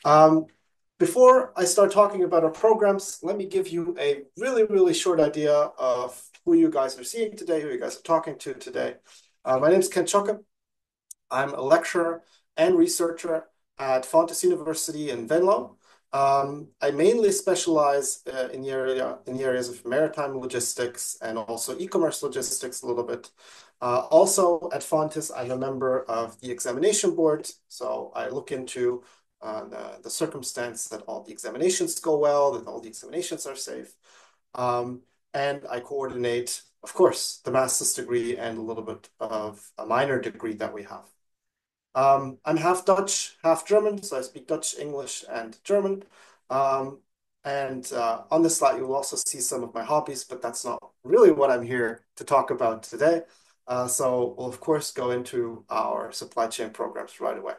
Um, Before I start talking about our programs, let me give you a really short idea of who you guys are seeing today, who you guys are talking to today. My name is Ken Choka. I'm a lecturer and researcher at Fontys University in Venlo. I mainly specialize in the areas of maritime logistics and also e-commerce logistics a little bit. Also at Fontys, I'm a member of the examination board, so I look into the circumstance that all the examinations go well, that all the examinations are safe. And I coordinate, of course, the master's degree and a little bit of a minor degree that we have. I'm half Dutch, half German, so I speak Dutch, English, and German. On this slide, you'll also see some of my hobbies, but that's not really what I'm here to talk about today. So we'll, of course, go into our supply chain programs right away.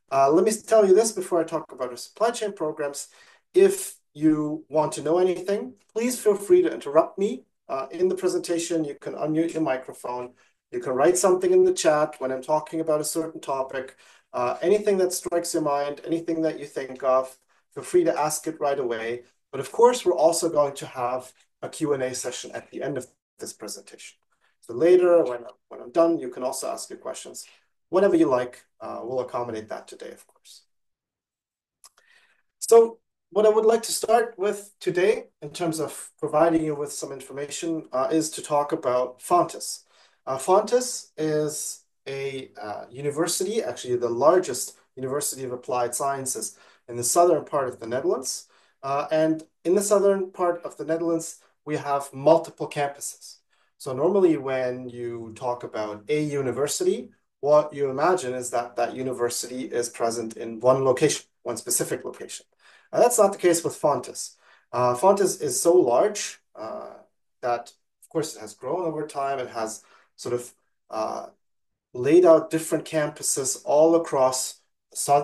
Let me tell you this before I talk about our supply chain programs. If you want to know anything, please feel free to interrupt me in the presentation. You can unmute your microphone. You can write something in the chat when I'm talking about a certain topic. Anything that strikes your mind, anything that you think of, feel free to ask it right away. But of course, we're also going to have a Q&A session at the end of this presentation. So later, when I'm done, you can also ask your questions. Whatever you like, we'll accommodate that today, of course. So what I would like to start with today, in terms of providing you with some information, is to talk about Fontys. Fontys is a university, actually the largest university of applied sciences in the southern part of the Netherlands. And in the southern part of the Netherlands, we have multiple campuses. So normally when you talk about a university, what you imagine is that that university is present in one location, one specific location. That's not the case with Fontys. Fontys is so large that, of course, it has grown over time and has sort of laid out different campuses all across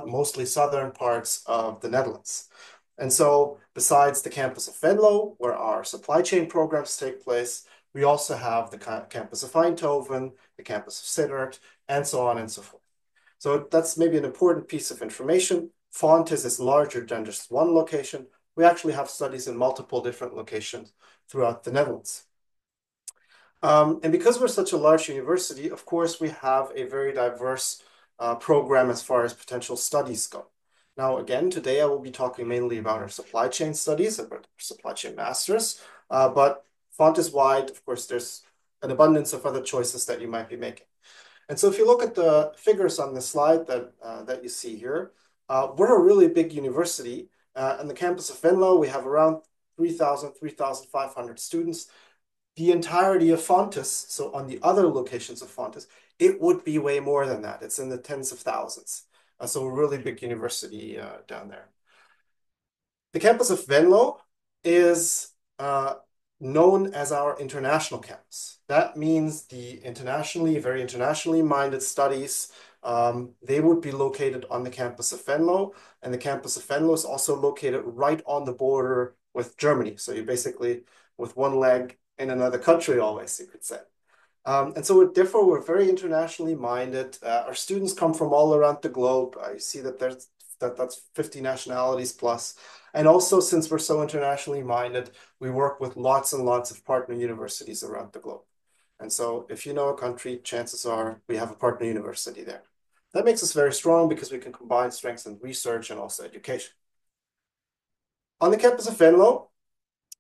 mostly southern parts of the Netherlands. And so besides the campus of Venlo, where our supply chain programs take place, we also have the campus of Eindhoven, the campus of Sittard, and so on and so forth. So that's maybe an important piece of information. Fontys is larger than just one location. We actually have studies in multiple different locations throughout the Netherlands. And because we're such a large university, of course, we have a very diverse program as far as potential studies go. Now, again, today I will be talking mainly about our supply chain studies, about our supply chain masters, but Fontys-wide, of course, there's an abundance of other choices that you might be making. And so if you look at the figures on the slide that you see here, we're a really big university. On the campus of Venlo, we have around 3,000, 3,500 students. The entirety of Fontys, so on the other locations of Fontys, it would be way more than that. It's in the tens of thousands. So a really big university down there. The campus of Venlo is known as our international campus. That means the very internationally minded studies, they would be located on the campus of Venlo, and the campus of Venlo is also located right on the border with Germany. So you're basically with one leg in another country always, you could say. And so therefore, we're very internationally minded. Our students come from all around the globe. I see that that's 50 nationalities plus. And also, since we're so internationally minded, we work with lots and lots of partner universities around the globe. And so if you know a country, chances are we have a partner university there. That makes us very strong because we can combine strengths in research and also education. On the campus of Venlo,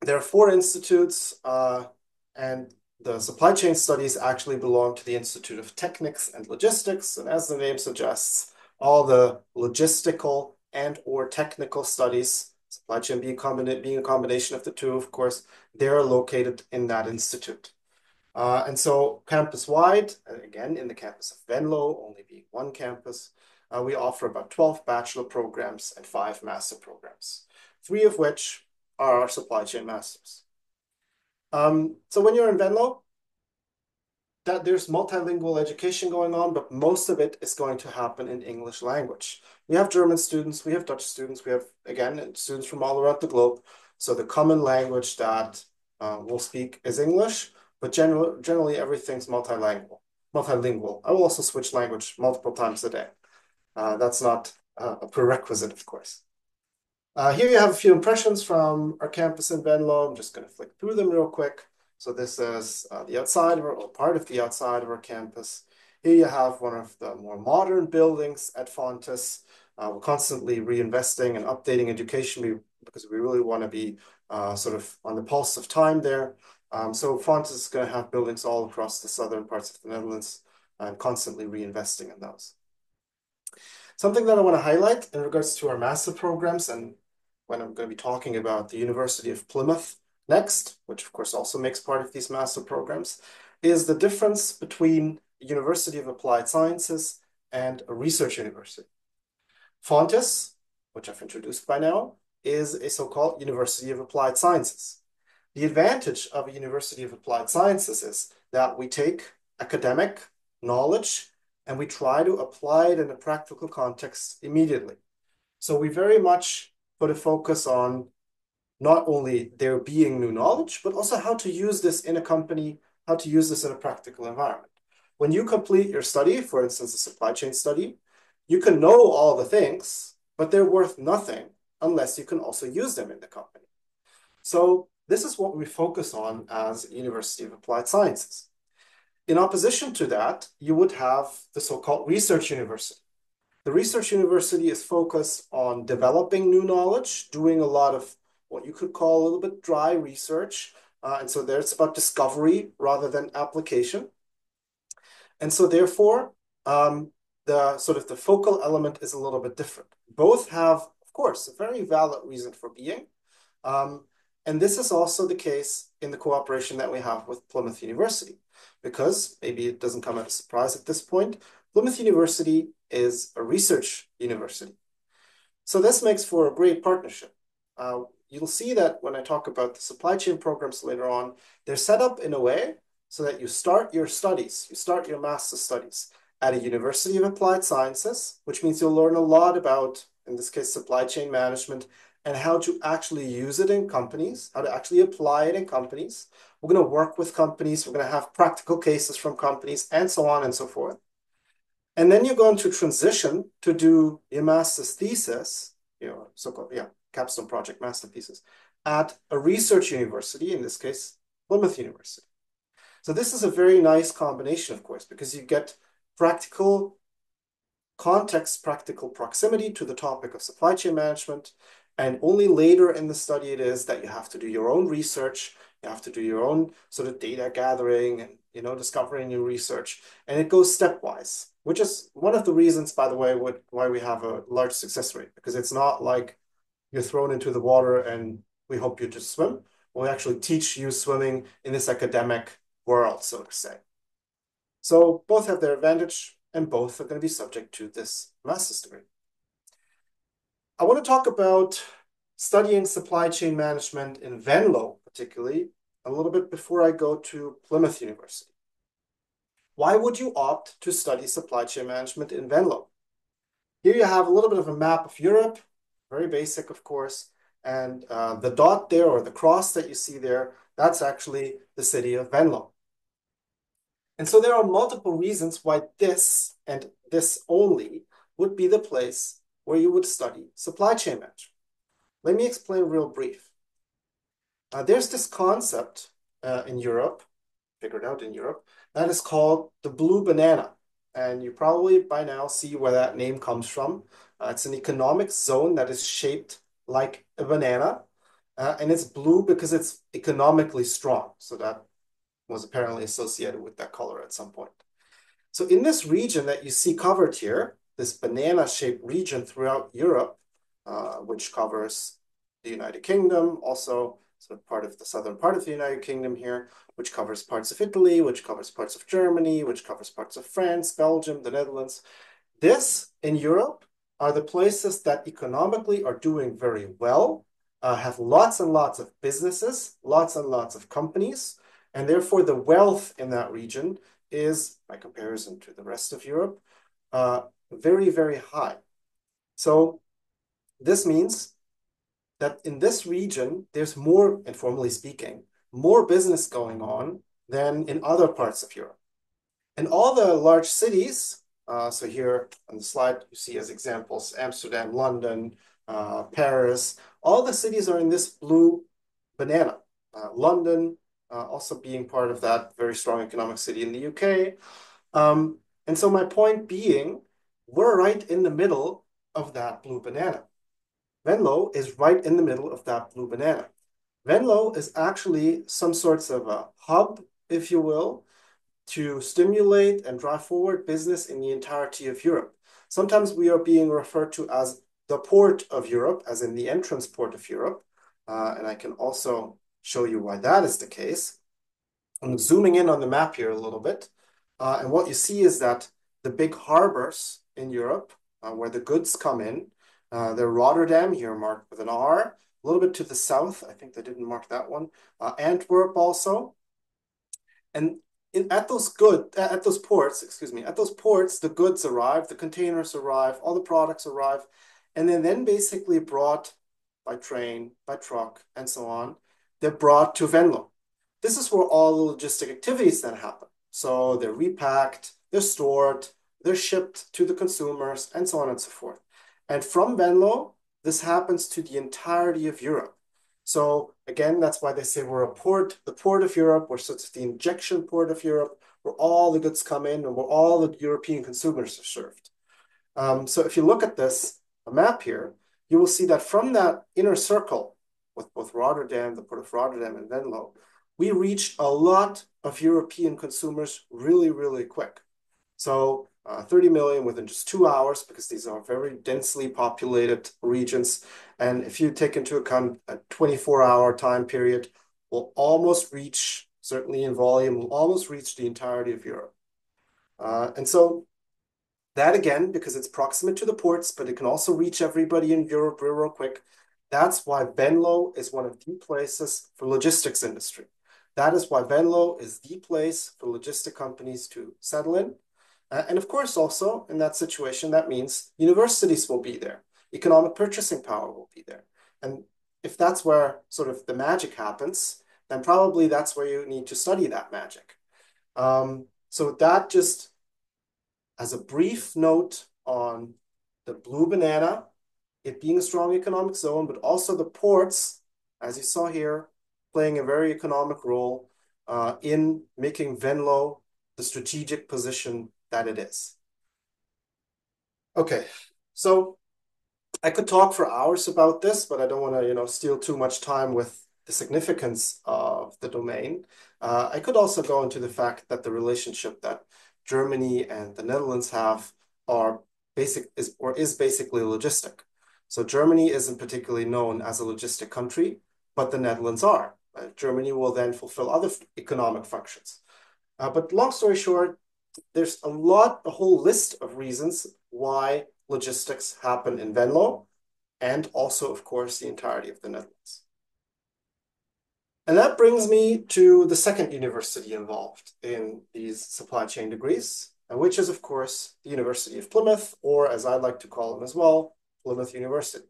there are 4 institutes, and the supply chain studies actually belong to the Institute of Technics and Logistics. And as the name suggests, all the logistical and or technical studies, supply chain being a combination of the two, of course, they're located in that institute. And so campus-wide, again, in the campus of Venlo, only being one campus, we offer about 12 bachelor programs and 5 master programs, 3 of which are our supply chain masters. So when you're in Venlo, there's multilingual education going on, but most of it is going to happen in English language. We have German students, we have Dutch students, we have, again, students from all around the globe. So the common language that we'll speak is English, but generally everything's multilingual. I will also switch language multiple times a day. That's not a prerequisite, of course. Here you have a few impressions from our campus in Venlo. I'm just going to flick through them real quick. So this is the outside of or part of the outside of our campus. Here you have one of the more modern buildings at Fontys. We're constantly reinvesting and updating education because we really want to be sort of on the pulse of time there. So Fontys is going to have buildings all across the southern parts of the Netherlands and constantly reinvesting in those. Something that I want to highlight in regards to our master programs, and when I'm going to be talking about the University of Plymouth next, which of course also makes part of these master programs, is the difference between a University of Applied Sciences and a research university. Fontys, which I've introduced by now, is a so-called University of Applied Sciences. The advantage of a University of Applied Sciences is that we take academic knowledge and we try to apply it in a practical context immediately. So we very much put a focus on not only there being new knowledge, but also how to use this in a company, how to use this in a practical environment. When you complete your study, for instance, a supply chain study, you can know all the things, but they're worth nothing unless you can also use them in the company. So this is what we focus on as a University of Applied Sciences. In opposition to that, you would have the so-called research university. The research university is focused on developing new knowledge, doing a lot of what you could call a little bit dry research. And so there it's about discovery rather than application. And so therefore, the sort of the focal element is a little bit different. Both have, of course, a very valid reason for being. And this is also the case in the cooperation that we have with Plymouth University, because maybe it doesn't come as a surprise at this point, Plymouth University is a research university. So this makes for a great partnership. You'll see that when I talk about the supply chain programs later on, they're set up in a way so that you start your studies, you start your master's studies at a University of Applied Sciences, which means you'll learn a lot about, in this case, supply chain management and how to actually use it in companies, how to actually apply it in companies. We're going to work with companies. We're going to have practical cases from companies and so on and so forth. And then you're going to transition to do your master's thesis, so-called, capstone project master thesis, at a research university, in this case, Plymouth University. So this is a very nice combination, of course, because you get practical context, practical proximity to the topic of supply chain management. And only later in the study it is that you have to do your own research, you have to do your own sort of data gathering and, discovering new research. And it goes stepwise, which is one of the reasons, by the way, why we have a large success rate, because it's not like you're thrown into the water and we hope you just swim. We actually teach you swimming in this academic world, so to say. So both have their advantage and both are going to be subject to this master's degree. I want to talk about studying supply chain management in Venlo, particularly, a little bit before I go to Plymouth University. Why would you opt to study supply chain management in Venlo? Here you have a little bit of a map of Europe, very basic, of course, and the dot there, or the cross that you see there, that's actually the city of Venlo. And so there are multiple reasons why this and this only would be the place where you would study supply chain management. Let me explain real brief. There's this concept in Europe, figured out in Europe, that is called the blue banana. And you probably by now see where that name comes from. It's an economic zone that is shaped like a banana. And it's blue because it's economically strong. So that was apparently associated with that color at some point. So in this region that you see covered here, this banana-shaped region throughout Europe, which covers the United Kingdom, also sort of part of the southern part of the United Kingdom here, which covers parts of Italy, which covers parts of Germany, which covers parts of France, Belgium, the Netherlands. This, in Europe, are the places that economically are doing very well, have lots and lots of businesses, lots and lots of companies, and therefore the wealth in that region is, by comparison to the rest of Europe, very, very high. So this means that in this region, there's more, informally speaking, more business going on than in other parts of Europe. And all the large cities, so here on the slide, you see as examples, Amsterdam, London, Paris, All the cities are in this blue banana. London also being part of that very strong economic city in the UK. And so my point being, we're right in the middle of that blue banana. Venlo is right in the middle of that blue banana. Venlo is actually some sorts of a hub, if you will, to stimulate and drive forward business in the entirety of Europe. Sometimes we are being referred to as the port of Europe, as in the entrance port of Europe. And I can also show you why that is the case. I'm zooming in on the map here a little bit. And what you see is that the big harbors in Europe, where the goods come in, they're Rotterdam, here marked with an R, a little bit to the south. I think they didn't mark that one. Antwerp also. And at those ports, the goods arrive, the containers arrive, all the products arrive, and then basically brought by train, by truck, and so on. They're brought to Venlo. This is where all the logistic activities then happen. So they're repacked, they're stored, they're shipped to the consumers, and so on and so forth. And from Venlo, this happens to the entirety of Europe. So again, that's why they say we're the port of Europe, we're sort of the injection port of Europe, where all the goods come in and where all the European consumers are served. So if you look at this map here, you will see that from that inner circle with both Rotterdam, the port of Rotterdam and Venlo, we reach a lot of European consumers really, really quick. So 30 million within just 2 hours, because these are very densely populated regions. And if you take into account a 24-hour time period, we'll almost reach, certainly in volume, we'll almost reach the entirety of Europe. And so that again, because it's proximate to the ports, but it can also reach everybody in Europe real quick. That's why Venlo is one of the places for logistics industry. That is why Venlo is the place for logistic companies to settle in. And of course, also in that situation, that means universities will be there. Economic purchasing power will be there. And if that's where sort of the magic happens, then probably that's where you need to study that magic. So that just as a brief note on the blue banana, it being a strong economic zone, but also the ports, as you saw here, playing a very economic role in making Venlo the strategic position that it is. Okay, so I could talk for hours about this, but I don't want to, steal too much time with the significance of the domain. I could also go into the fact that the relationship that Germany and the Netherlands have is basically logistic. So Germany isn't particularly known as a logistic country, but the Netherlands are. Germany will then fulfill other economic functions. But long story short, there's a whole list of reasons why logistics happen in Venlo, and also, of course, the entirety of the Netherlands. And that brings me to the second university involved in these supply chain degrees, which is, of course, the University of Plymouth, or as I like to call them as well, Plymouth University.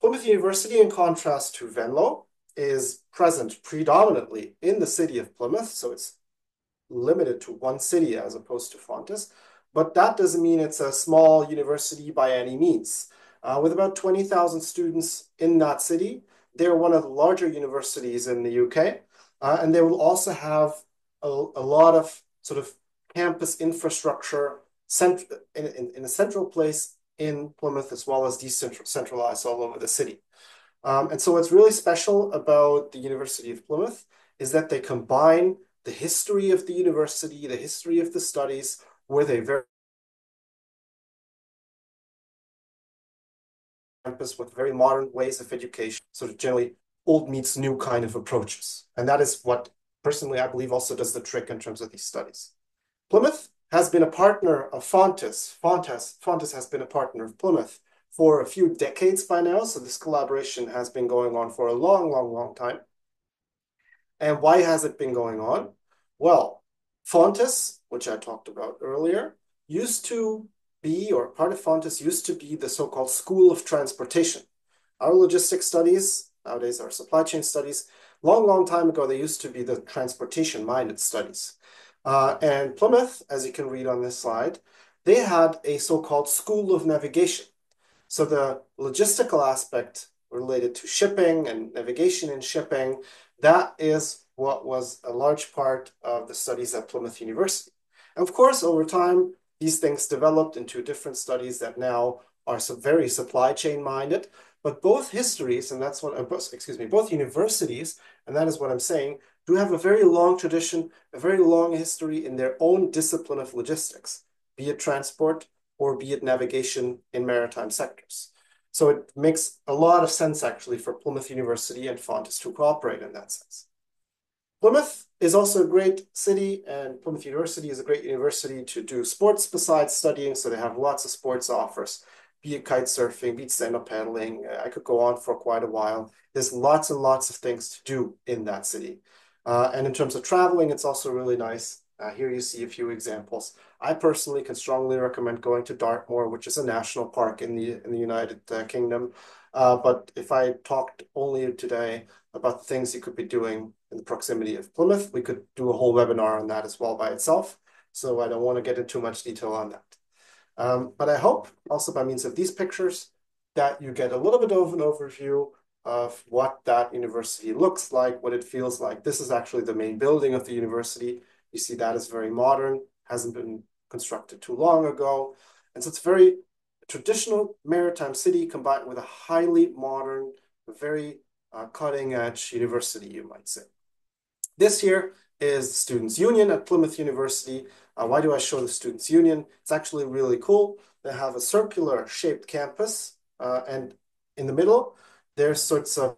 Plymouth University, in contrast to Venlo, is present predominantly in the city of Plymouth, so it's limited to one city as opposed to Fontys, but that doesn't mean it's a small university by any means. With about 20,000 students in that city, they're one of the larger universities in the UK, and they will also have a lot of sort of campus infrastructure in a central place in Plymouth, as well as decentralized all over the city. And so what's really special about the University of Plymouth is that they combine the history of the university, the history of the studies, with a very campus with very modern ways of education, sort of generally old meets new kind of approaches. And that is what, personally, I believe also does the trick in terms of these studies. Plymouth has been a partner of Fontys. Fontys has been a partner of Plymouth for a few decades by now, so this collaboration has been going on for a long, long, long time. And why has it been going on? Well, Fontys, which I talked about earlier, used to be, or part of Fontys used to be the so-called School of Transportation. Our logistics studies, nowadays our supply chain studies, long, long time ago, they used to be the transportation-minded studies. And Plymouth, as you can read on this slide, they had a so-called School of Navigation. So the logistical aspect related to shipping and navigation in shipping. That is what was a large part of the studies at Plymouth University. And of course, over time, these things developed into different studies that now are very supply chain minded. But both histories, and that's what, both universities, and that is what I'm saying, do have a very long tradition, a very long history in their own discipline of logistics, be it transport or be it navigation in maritime sectors. So it makes a lot of sense, actually, for Plymouth University and Fontys to cooperate in that sense. Plymouth is also a great city, and Plymouth University is a great university to do sports besides studying, so they have lots of sports offers, be it kite surfing, be it stand-up paddling. I could go on for quite a while. There's lots and lots of things to do in that city. And in terms of traveling, it's also really nice. Here you see a few examples. I personally can strongly recommend going to Dartmoor, which is a national park in the United Kingdom. But if I talked only today about the things you could be doing in the proximity of Plymouth, we could do a whole webinar on that as well by itself. So I don't want to get into too much detail on that. But I hope also by means of these pictures that you get a little bit of an overview of what that university looks like, what it feels like. This is actually the main building of the university. You see that is very modern, hasn't been constructed too long ago. And so it's a very traditional maritime city combined with a highly modern, very cutting edge university, you might say. This here is the Students' Union at Plymouth University. Why do I show the Students' Union? It's actually really cool. They have a circular shaped campus, and in the middle, there's sorts of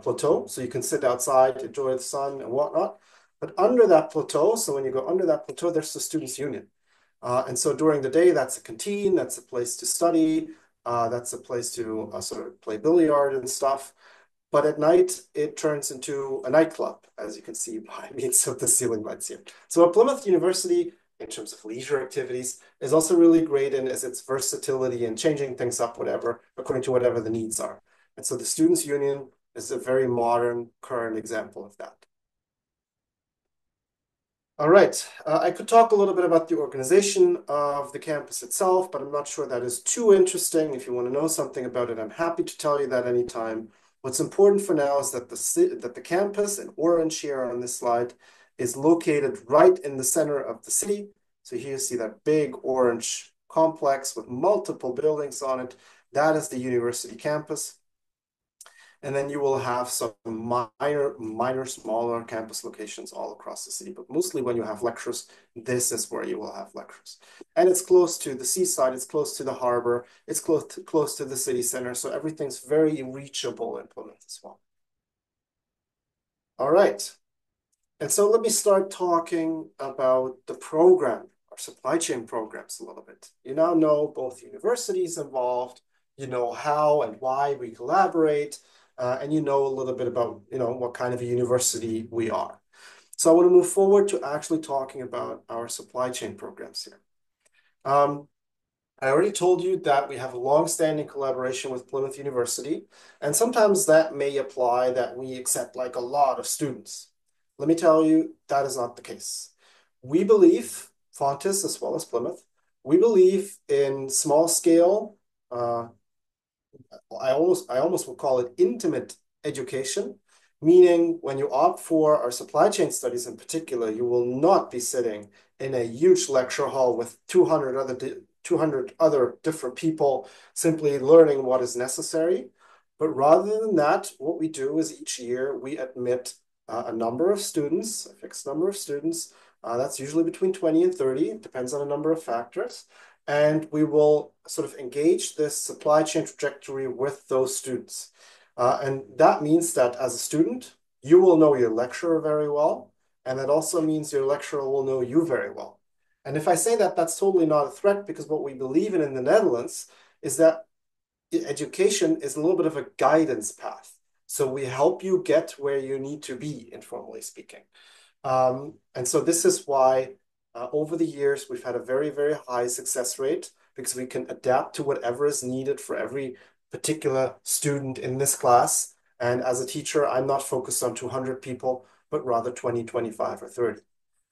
plateau, so you can sit outside, enjoy the sun and whatnot. But under that plateau, so when you go under that plateau, there's the Students' Union. And so during the day, that's a canteen, that's a place to study, that's a place to sort of play billiard and stuff. But at night, it turns into a nightclub, as you can see by means of the ceiling lights here. So at Plymouth University, in terms of leisure activities, is also really great in its versatility and changing things up, whatever, according to whatever the needs are. And so the Students' Union is a very modern, current example of that. All right, I could talk a little bit about the organization of the campus itself, but I'm not sure that is too interesting. If you want to know something about it, I'm happy to tell you that anytime. What's important for now is that the campus, in orange here on this slide, is located right in the center of the city. So here you see that big orange complex with multiple buildings on it. That is the university campus. And then you will have some minor, smaller campus locations all across the city. But mostly when you have lectures, this is where you will have lectures. And it's close to the seaside, it's close to the harbor, it's close to the city center. So everything's very reachable in Plymouth as well. All right. And so let me start talking about the program, our supply chain programs a little bit. You now know both universities involved, you know how and why we collaborate, and you know a little bit about, what kind of a university we are. So I want to move forward to actually talking about our supply chain programs here. I already told you that we have a long-standing collaboration with Plymouth University, and sometimes that may apply that we accept like a lot of students. Let me tell you, that is not the case. We believe, Fontys as well as Plymouth, we believe in small scale, I almost would call it intimate education, meaning when you opt for our supply chain studies in particular, you will not be sitting in a huge lecture hall with 200 other different people simply learning what is necessary. But rather than that, what we do is each year we admit a number of students, a fixed number of students. That's usually between 20 and 30. It depends on a number of factors. And we will sort of engage this supply chain trajectory with those students. And that means that as a student, you will know your lecturer very well. And that also means your lecturer will know you very well. And if I say that, that's totally not a threat, because what we believe in the Netherlands is that education is a little bit of a guidance path. So we help you get where you need to be, informally speaking. And so this is why over the years, we've had a very, very high success rate, because we can adapt to whatever is needed for every particular student in this class. And as a teacher, I'm not focused on 200 people, but rather 20, 25, or 30.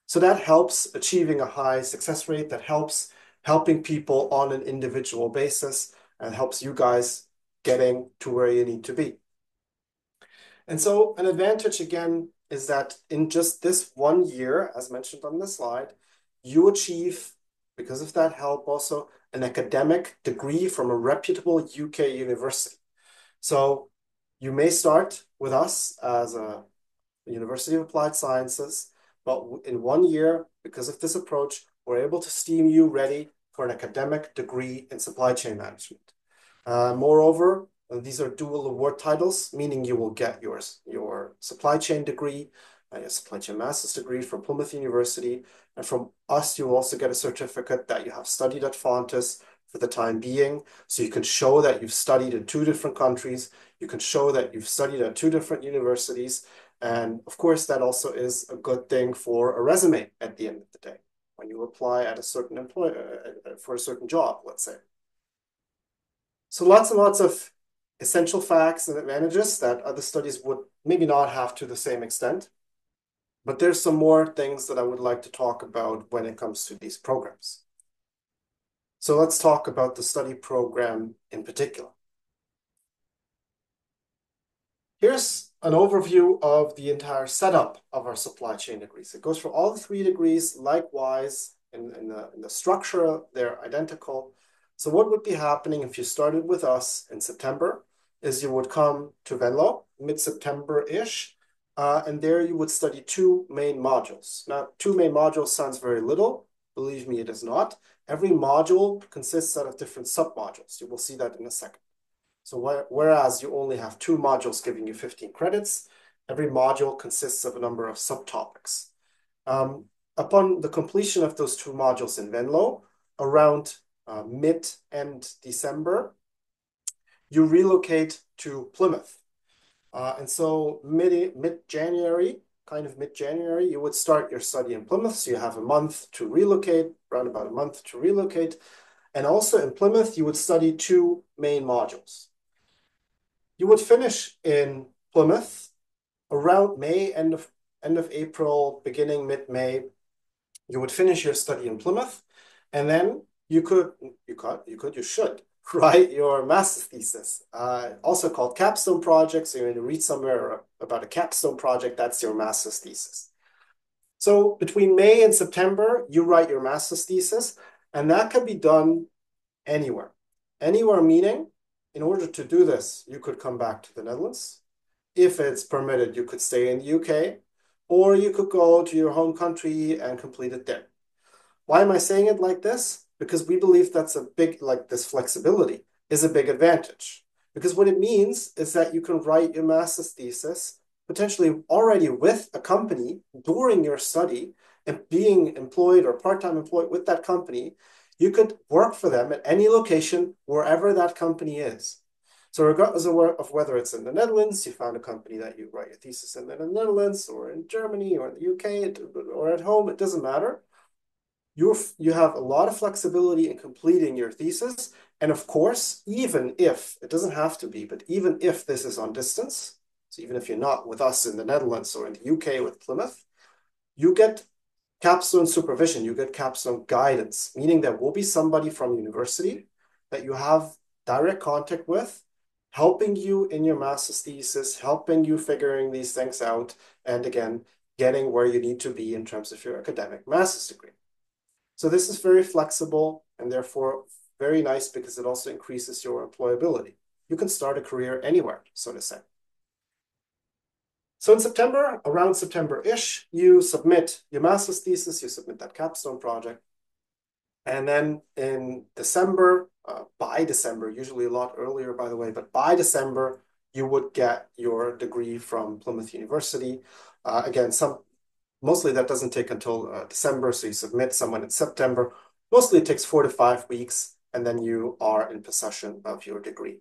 So that helps achieving a high success rate, that helps helping people on an individual basis, and helps you guys getting to where you need to be. And so an advantage, again, is that in just this 1 year, as mentioned on this slide, you achieve, because of that help, also an academic degree from a reputable UK university. So you may start with us as a University of Applied Sciences, but in 1 year, because of this approach, we're able to steam you ready for an academic degree in supply chain management. Moreover, these are dual award titles, meaning you will get your supply chain degree, your supply chain master's degree from Plymouth University. And from us, you will also get a certificate that you have studied at Fontys for the time being. So you can show that you've studied in 2 different countries. You can show that you've studied at 2 different universities. And of course, that also is a good thing for a resume at the end of the day, when you apply at a certain for a certain job, let's say. So lots and lots of essential facts and advantages that other studies would maybe not have to the same extent. But there's some more things that I would like to talk about when it comes to these programs. So let's talk about the study program in particular. Here's an overview of the entire setup of our supply chain degrees. It goes for all the 3 degrees. Likewise, in the structure, they're identical. So what would be happening if you started with us in September is you would come to Venlo, mid-September-ish, and there you would study 2 main modules. Now, 2 main modules sounds very little. Believe me, it is not. Every module consists out of different sub-modules. You will see that in a second. So whereas you only have 2 modules giving you 15 credits, every module consists of a number of subtopics. Upon the completion of those 2 modules in Venlo, around mid-end December, you relocate to Plymouth. And so mid-January, you would start your study in Plymouth. So you have a month to relocate, around about a month to relocate. And also in Plymouth, you would study 2 main modules. You would finish in Plymouth around May, end of April, beginning mid-May. You would finish your study in Plymouth, and then you should write your master's thesis, also called capstone project. So you're going to read somewhere about a capstone project. That's your master's thesis. So between May and September, you write your master's thesis, and that can be done anywhere. Anywhere meaning, in order to do this, you could come back to the Netherlands. If it's permitted, you could stay in the UK, or you could go to your home country and complete it there. Why am I saying it like this? Because we believe that's a big, this flexibility is a big advantage. Because what it means is that you can write your master's thesis potentially already with a company during your study and being employed or part-time employed with that company. You could work for them at any location, wherever that company is. So regardless of whether it's in the Netherlands, you found a company that you write your thesis in the Netherlands, or in Germany, or in the UK, or at home, it doesn't matter. You have a lot of flexibility in completing your thesis. And of course, even if, it doesn't have to be, but even if this is on distance, so even if you're not with us in the Netherlands or in the UK with Plymouth, you get capstone supervision, you get capstone guidance, meaning there will be somebody from university that you have direct contact with, helping you in your master's thesis, helping you figuring these things out, and again, getting where you need to be in terms of your academic master's degree. So this is very flexible and therefore very nice because it also increases your employability. You can start a career anywhere, so to say. So in September, around September-ish, you submit your master's thesis, you submit that capstone project. And then in December, by December, usually a lot earlier, by the way, but by December, you would get your degree from Plymouth University. Again, mostly that doesn't take until December, so you submit someone in September. Mostly it takes 4 to 5 weeks, and then you are in possession of your degree.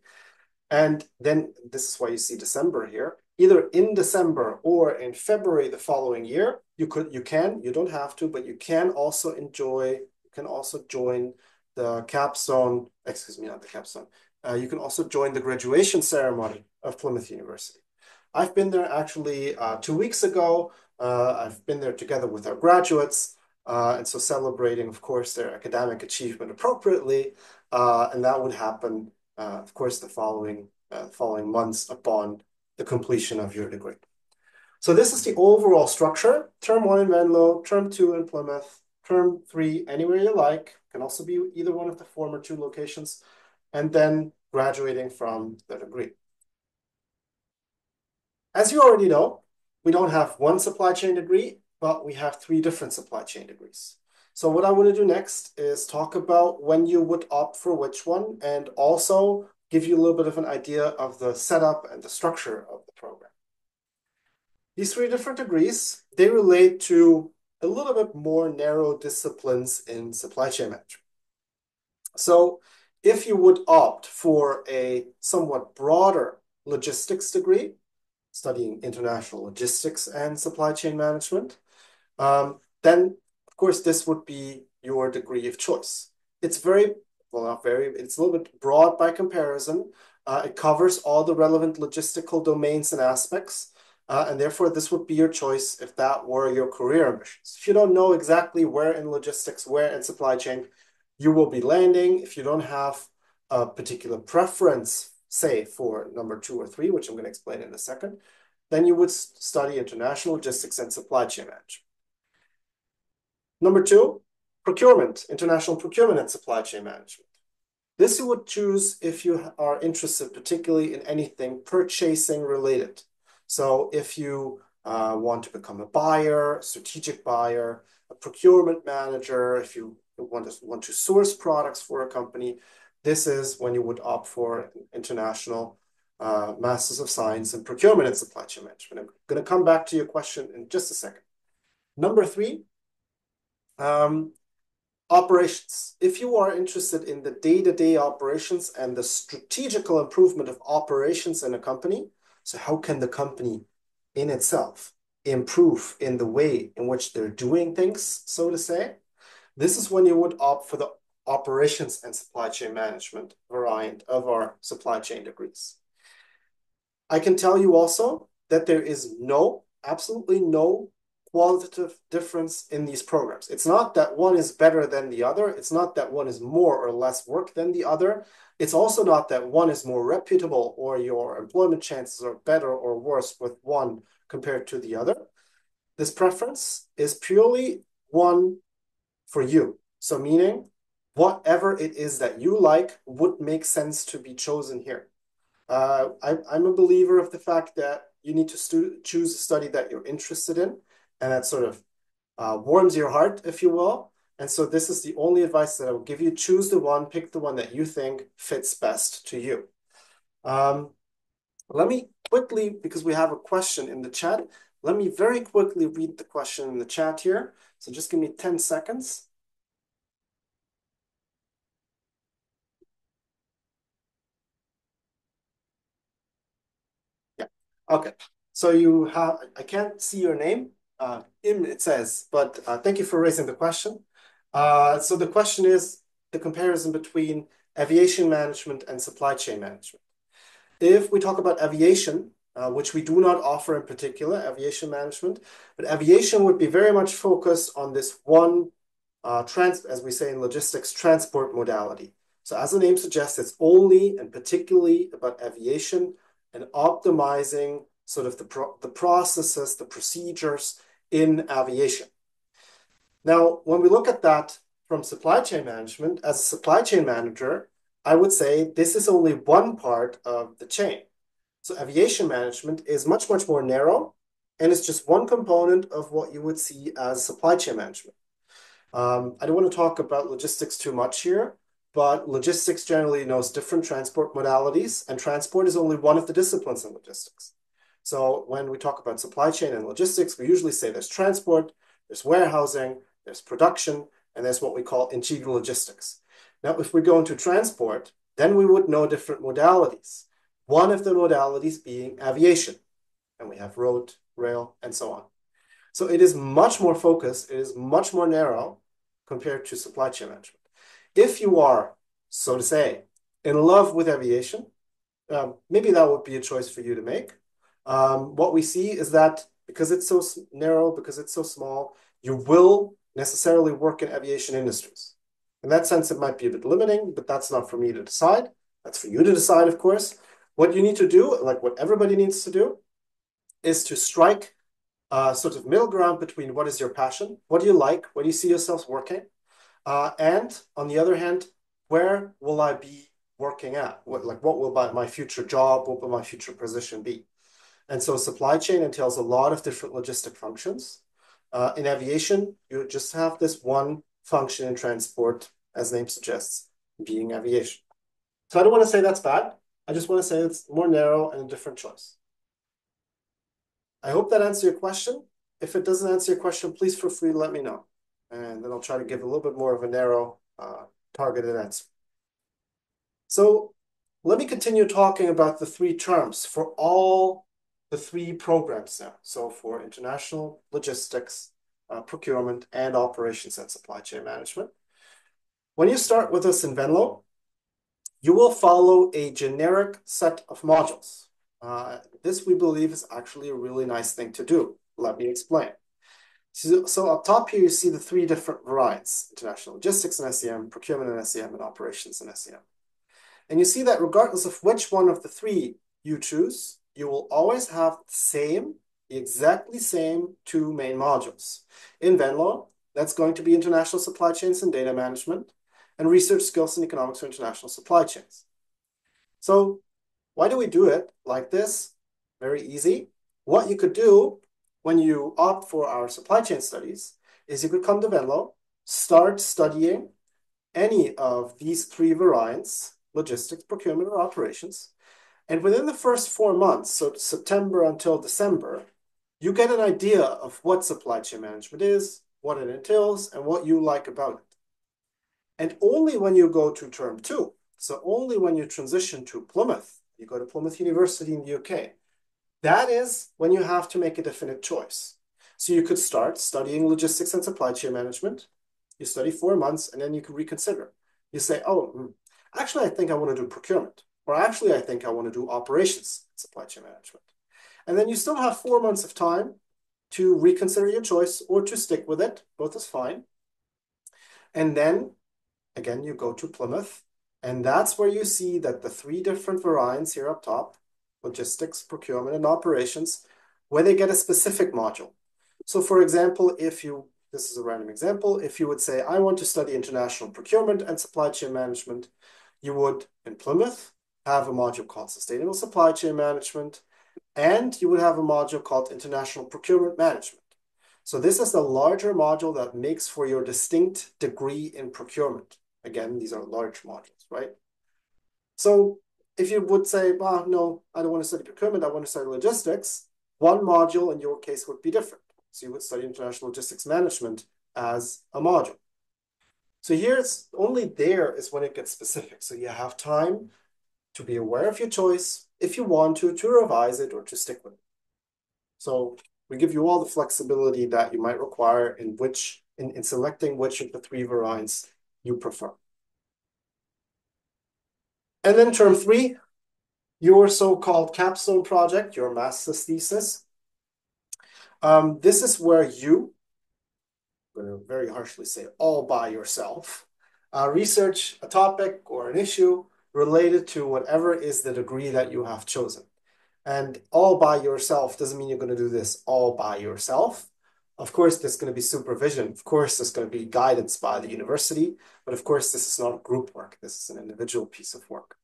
And then this is why you see December here. Either in December or in February the following year, you don't have to, but you can also join the capstone, not the capstone. You can also join the graduation ceremony of Plymouth University. I've been there actually 2 weeks ago. I've been there together with our graduates. And so celebrating, of course, their academic achievement appropriately. And that would happen of course, the following months upon the completion of your degree. So this is the overall structure. Term 1 in Venlo, Term 2 in Plymouth, Term 3 anywhere you like. Can also be either one of the former 2 locations, and then graduating from the degree. As you already know, we don't have one supply chain degree, but we have 3 different supply chain degrees. So what I want to do next is talk about when you would opt for which one, and also give you a little bit of an idea of the setup and the structure of the program. These 3 different degrees, they relate to a little bit more narrow disciplines in supply chain management. So if you would opt for a somewhat broader logistics degree, studying international logistics and supply chain management, then of course this would be your degree of choice. It's it's a little bit broad by comparison. It covers all the relevant logistical domains and aspects, and therefore this would be your choice if that were your career ambitions. If you don't know exactly where in logistics, where in supply chain you will be landing, if you don't have a particular preference, say for number 2 or 3, which I'm going to explain in a second, then you would study international logistics and supply chain management. Number 2, procurement, international procurement and supply chain management. This you would choose if you are interested particularly in anything purchasing related. So if you want to become a buyer, a strategic buyer, a procurement manager, if you want to source products for a company, this is when you would opt for international Masters of Science in Procurement and Supply Chain Management. I'm going to come back to your question in just a second. Number 3, operations. If you are interested in the day-to-day operations and the strategical improvement of operations in a company, so how can the company in itself improve in the way in which they're doing things, so to say, this is when you would opt for the operations and supply chain management variant of our supply chain degrees. I can tell you also that there is absolutely no qualitative difference in these programs. It's not that one is better than the other. It's not that one is more or less work than the other. It's also not that one is more reputable or your employment chances are better or worse with one compared to the other. This preference is purely one for you. So meaning whatever it is that you like would make sense to be chosen here. I'm a believer of the fact that you need to choose a study that you're interested in, and that sort of warms your heart, if you will. And so this is the only advice that I will give you. Choose the one, pick the one that you think fits best to you. Let me quickly, because we have a question in the chat, let me very quickly read the question in the chat here. So just give me 10 seconds. Yeah, okay. So you have, I can't see your name. Im, it says, but thank you for raising the question. So the question is the comparison between aviation management and supply chain management. If we talk about aviation, which we do not offer in particular, aviation management, but aviation would be very much focused on this one, as we say in logistics, transport modality. So as the name suggests, it's only and particularly about aviation and optimizing sort of the processes, the procedures in aviation. Now, when we look at that from supply chain management, as a supply chain manager, I would say this is only one part of the chain. So aviation management is much, much more narrow, and it's just one component of what you would see as supply chain management. I don't want to talk about logistics too much here, but logistics generally knows different transport modalities, and transport is only one of the disciplines in logistics. So when we talk about supply chain and logistics, we usually say there's transport, there's warehousing, there's production, and there's what we call integral logistics. Now, if we go into transport, then we would know different modalities. One of the modalities being aviation, and we have road, rail, and so on. So it is much more focused, it is much more narrow compared to supply chain management. If you are, so to say, in love with aviation, maybe that would be a choice for you to make. What we see is that because it's so narrow, because it's so small, you will necessarily work in aviation industries. In that sense, it might be a bit limiting, but that's not for me to decide. That's for you to decide, of course. What you need to do, like what everybody needs to do, is to strike a sort of middle ground between what is your passion, what do you like, where do you see yourselves working, and on the other hand, where will I be working at? What will my future job, what will my future position be? And so supply chain entails a lot of different logistic functions. In aviation, you just have this one function in transport, as the name suggests, being aviation. So I don't want to say that's bad. I just want to say it's more narrow and a different choice. I hope that answers your question. If it doesn't answer your question, please feel free to let me know. And then I'll try to give a little bit more of a narrow, targeted answer. So let me continue talking about the three terms for all the three programs now. So for international logistics, procurement, and operations and supply chain management. When you start with us in Venlo, you will follow a generic set of modules. This, we believe, is actually a really nice thing to do. Let me explain. So up top here, you see the three different varieties: international logistics and SEM, procurement and SEM, and operations and SEM. And you see that regardless of which one of the three you choose, you will always have the exactly same two main modules. In Venlo, that's going to be international supply chains and data management, and research skills and economics for international supply chains. So why do we do it like this? Very easy. What you could do when you opt for our supply chain studies is you could come to Venlo, start studying any of these three variants: logistics, procurement, or operations. And within the first 4 months, so September until December, you get an idea of what supply chain management is, what it entails, and what you like about it. And only when you go to term 2, so only when you transition to Plymouth, you go to Plymouth University in the UK, that is when you have to make a definite choice. So you could start studying logistics and supply chain management. You study 4 months, and then you can reconsider. You say, oh, actually, I think I want to do procurement. Or actually, I think I want to do operations and supply chain management. And then you still have 4 months of time to reconsider your choice or to stick with it. Both is fine. And then, again, you go to Plymouth. And that's where you see that the three different variants here up top, logistics, procurement, and operations, where they get a specific module. So for example, this is a random example, if you would say, I want to study international procurement and supply chain management, you would, in Plymouth, have a module called Sustainable Supply Chain Management, and you would have a module called International Procurement Management. So this is the larger module that makes for your distinct degree in procurement. Again, these are large modules, right? So if you would say, well, no, I don't want to study procurement, I want to study logistics, one module in your case would be different. So you would study International Logistics Management as a module. So here it's only there is when it gets specific. So you have time to be aware of your choice, if you want to revise it or to stick with it. So we give you all the flexibility that you might require in selecting which of the three variants you prefer. And then term 3, your so-called capstone project, your master's thesis. This is where you, I'm going to very harshly say all by yourself, research a topic or an issue related to whatever is the degree that you have chosen. And all by yourself doesn't mean you're going to do this all by yourself. Of course, there's going to be supervision. Of course, there's going to be guidance by the university. But of course, this is not group work. This is an individual piece of work.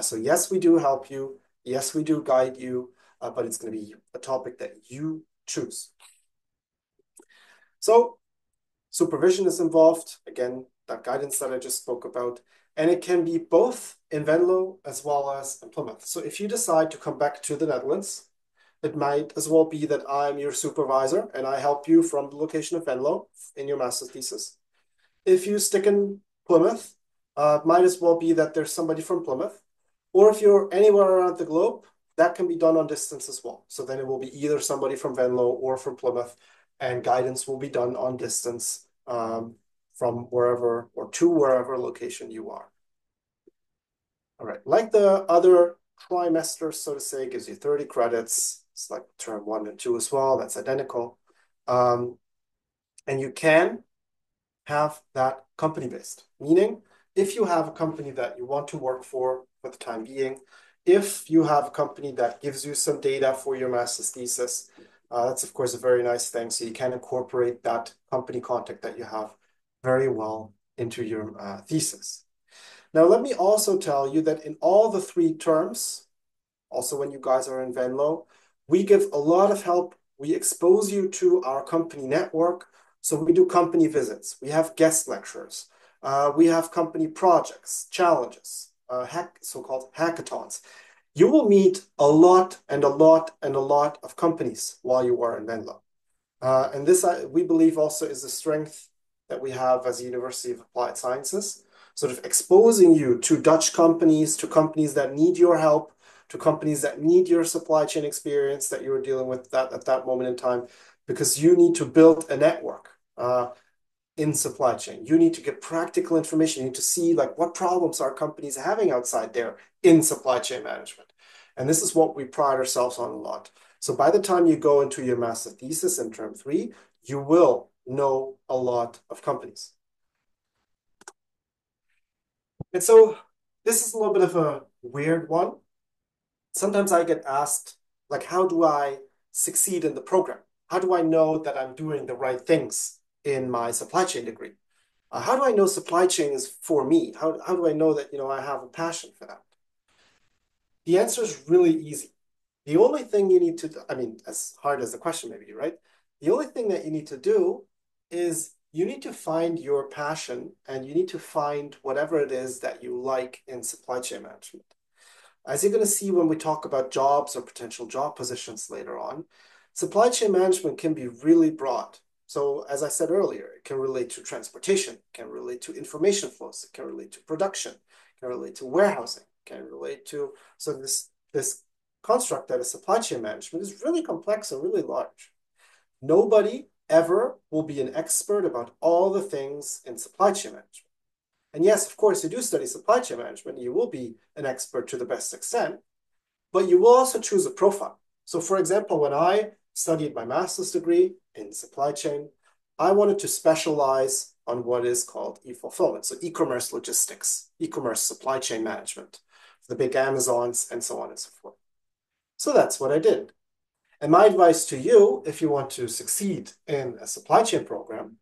So yes, we do help you. Yes, we do guide you. But it's going to be a topic that you choose. So supervision is involved. Again, that guidance that I just spoke about. And it can be both in Venlo as well as in Plymouth. So if you decide to come back to the Netherlands, it might as well be that I'm your supervisor and I help you from the location of Venlo in your master's thesis. If you stick in Plymouth, it might as well be that there's somebody from Plymouth. Or if you're anywhere around the globe, that can be done on distance as well. So then it will be either somebody from Venlo or from Plymouth, and guidance will be done on distance from wherever or to wherever location you are. All right, like the other trimester, so to say, gives you 30 credits. It's like term 1 and 2 as well. That's identical. And you can have that company-based, meaning if you have a company that you want to work for for the time being. If you have a company that gives you some data for your master's thesis, that's of course a very nice thing. So you can incorporate that company contact that you have very well into your thesis. Now, let me also tell you that in all the three terms, also when you guys are in Venlo, we give a lot of help. We expose you to our company network. So we do company visits. We have guest lecturers. We have company projects, challenges, so-called hackathons. You will meet a lot and a lot and a lot of companies while you are in Venlo. And this, we believe, also is a strength that we have as a University of Applied Sciences, sort of exposing you to Dutch companies, to companies that need your help, to companies that need your supply chain experience that you're dealing with at that moment in time, because you need to build a network in supply chain. You need to get practical information. You need to see like what problems are companies having outside there in supply chain management. And this is what we pride ourselves on a lot. So by the time you go into your master thesis in term 3, you will know a lot of companies. And so this is a little bit of a weird one. Sometimes I get asked, like, how do I succeed in the program? How do I know that I'm doing the right things in my supply chain degree? How do I know supply chain is for me? How do I know that, I have a passion for that? The answer is really easy. The only thing you need to, as hard as the question may be, right? The only thing that you need to do is you need to find your passion and you need to find whatever it is that you like in supply chain management. As you're going to see when we talk about jobs or potential job positions later on, supply chain management can be really broad. So as I said earlier, it can relate to transportation, it can relate to information flows, it can relate to production, it can relate to warehousing, it can relate to, so this construct that is supply chain management is really complex and really large. Nobody ever will be an expert about all the things in supply chain management. And yes, of course, you do study supply chain management, you will be an expert to the best extent, but you will also choose a profile. So for example, when I studied my master's degree in supply chain, I wanted to specialize on what is called e-fulfillment, so e-commerce logistics, e-commerce supply chain management, the big Amazons and so on and so forth. So that's what I did. And my advice to you, if you want to succeed in a supply chain program,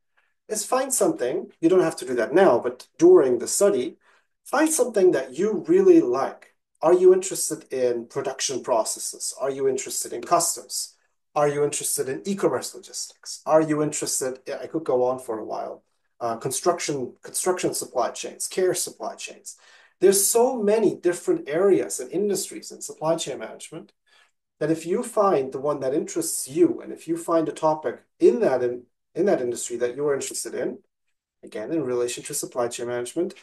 is find something, you don't have to do that now, but during the study, find something that you really like. Are you interested in production processes? Are you interested in customs? Are you interested in e-commerce logistics? Are you interested, I could go on for a while, construction supply chains, care supply chains. There's so many different areas and industries in supply chain management that if you find the one that interests you, and if you find a topic in that industry that you're interested in, again, in relation to supply chain management,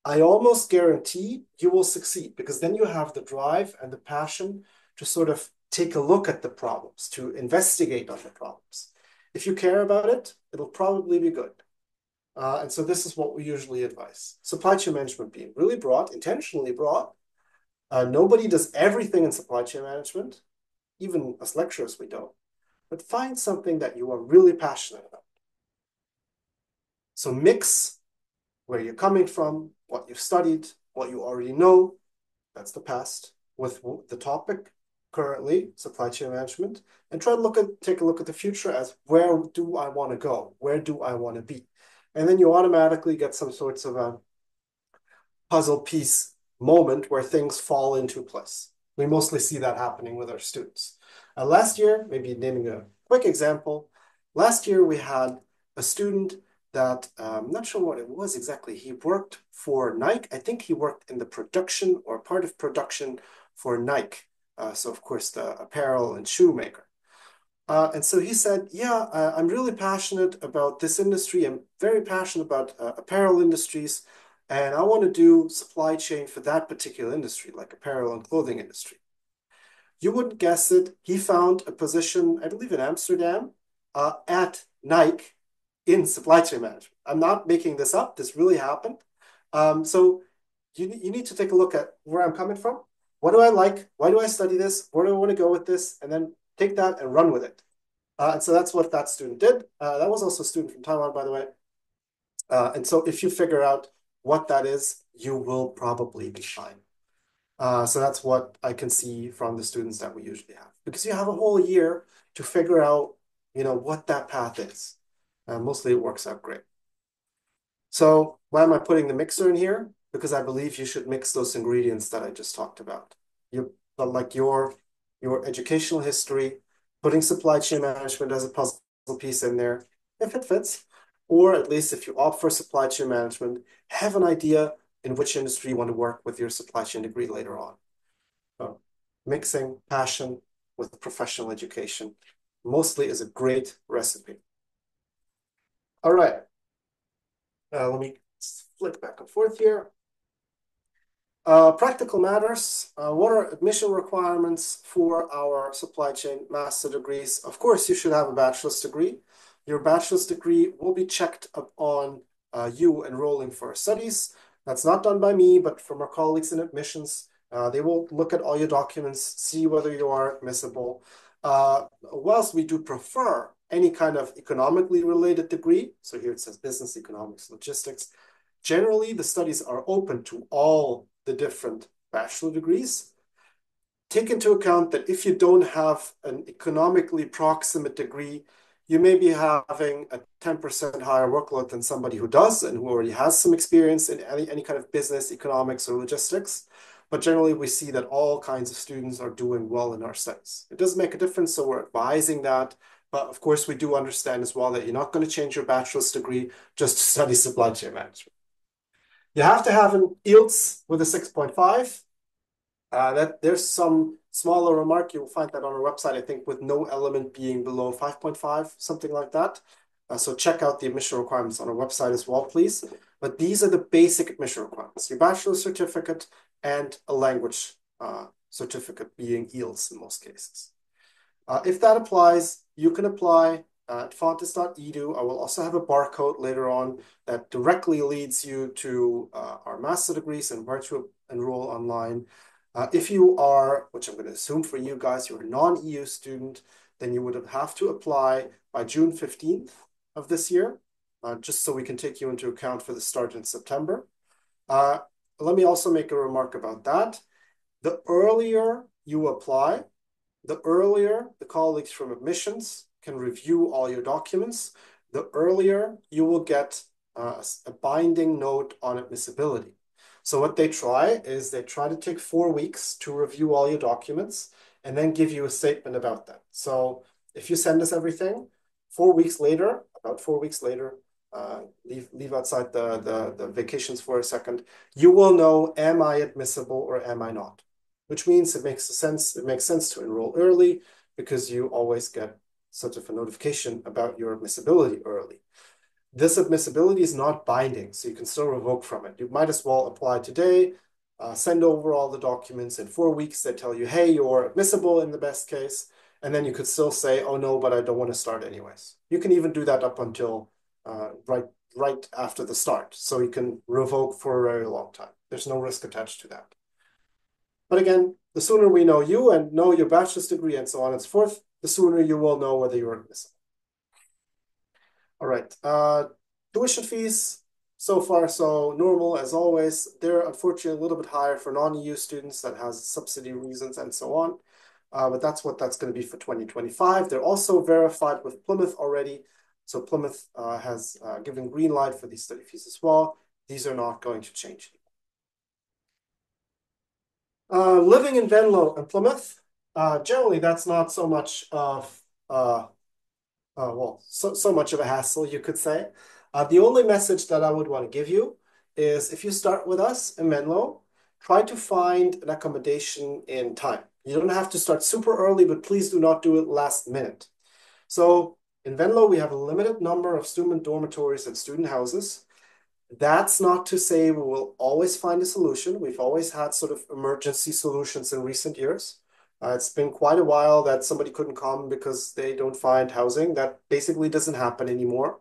I almost guarantee you will succeed, because then you have the drive and the passion to sort of take a look at the problems, to investigate on the problems. If you care about it, it'll probably be good. And so this is what we usually advise. Supply chain management being really broad, intentionally broad. Nobody does everything in supply chain management. Even as lecturers, we don't. But find something that you are really passionate about. So mix where you're coming from, what you've studied, what you already know, that's the past, with the topic currently, supply chain management, and try to take a look at the future as where do I want to go? Where do I want to be? And then you automatically get some sorts of a puzzle piece moment where things fall into place. We mostly see that happening with our students. Last year, maybe naming a quick example, last year we had a student that, I'm not sure what it was exactly. He worked for Nike. I think he worked in the production or part of production for Nike. So of course, the apparel and shoe maker. And so he said, yeah, I'm really passionate about this industry. I'm very passionate about apparel industries. And I want to do supply chain for that particular industry, like apparel and clothing industry. You wouldn't guess it. He found a position, I believe in Amsterdam, at Nike in supply chain management. I'm not making this up. This really happened. So you need to take a look at where I'm coming from. What do I like? Why do I study this? Where do I want to go with this? And then take that and run with it. And so that's what that student did. That was also a student from Taiwan, by the way. And so if you figure out what that is, you will probably be fine. So that's what I can see from the students that we usually have. Because you have a whole year to figure out, what that path is. Mostly it works out great. So why am I putting the mixer in here? Because I believe you should mix those ingredients that I just talked about. Like your educational history, putting supply chain management as a puzzle piece in there, if it fits, or at least if you opt for supply chain management, have an idea in which industry you want to work with your supply chain degree later on. So mixing passion with professional education mostly is a great recipe. All right. Let me flick back and forth here. Practical matters. What are admission requirements for our supply chain master degrees? Of course, you should have a bachelor's degree. Your bachelor's degree will be checked upon you enrolling for studies. That's not done by me, but from our colleagues in admissions. They will look at all your documents, see whether you are admissible. Whilst we do prefer any kind of economically related degree, so here it says business, economics, logistics, generally the studies are open to all the different bachelor degrees. Take into account that if you don't have an economically proximate degree, you may be having a 10% higher workload than somebody who does and who already has some experience in any kind of business, economics, or logistics. But generally, we see that all kinds of students are doing well in our studies. It does make a difference, so we're advising that. But of course, we do understand as well that you're not going to change your bachelor's degree just to study supply chain management. You have to have an IELTS with a 6.5. That there's some smaller remark. You'll find that on our website, I think, with no element being below 5.5, something like that. So check out the admission requirements on our website as well, please. But these are the basic admission requirements: your bachelor's certificate and a language certificate, being IELTS in most cases. If that applies, you can apply at fontys.edu. I will also have a barcode later on that directly leads you to our master degrees and where to enroll online. If you are, which I'm going to assume for you guys, you're a non-EU student, then you would have to apply by June 15th of this year, just so we can take you into account for the start in September. Let me also make a remark about that. The earlier you apply, the earlier the colleagues from admissions can review all your documents, the earlier you will get a binding note on admissibility. So what they try is they try to take 4 weeks to review all your documents and then give you a statement about that. So if you send us everything, 4 weeks later, about 4 weeks later, leave outside the vacations for a second, you will know, am I admissible or am I not? Which means it makes sense to enroll early because you always get sort of a notification about your admissibility early. This admissibility is not binding, so you can still revoke from it. You might as well apply today, send over all the documents. In 4 weeks, they tell you, hey, you're admissible in the best case. And then you could still say, oh, no, but I don't want to start anyways. You can even do that up until right after the start. So you can revoke for a very long time. There's no risk attached to that. But again, the sooner we know you and know your bachelor's degree and so on and so forth, the sooner you will know whether you're admissible. All right, tuition fees, so far so normal as always. They're unfortunately a little bit higher for non-EU students that has subsidy reasons and so on. But that's what that's going to be for 2025. They're also verified with Plymouth already. So Plymouth has given green light for these study fees as well. These are not going to change. Living in Venlo and Plymouth, generally that's not so much of so much of a hassle, you could say. The only message that I would want to give you is if you start with us in Venlo, try to find an accommodation in time. You don't have to start super early, but please do not do it last minute. So in Venlo, we have a limited number of student dormitories and student houses. That's not to say we will always find a solution. We've always had sort of emergency solutions in recent years. It's been quite a while that somebody couldn't come because they don't find housing. That basically doesn't happen anymore.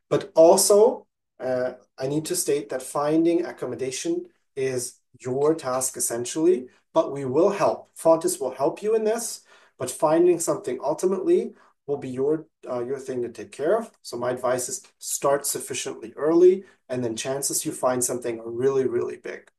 But also, I need to state that finding accommodation is your task essentially, but we will help. Fontys will help you in this, but finding something ultimately will be your thing to take care of. So my advice is start sufficiently early, and then chances you find something are really, really big.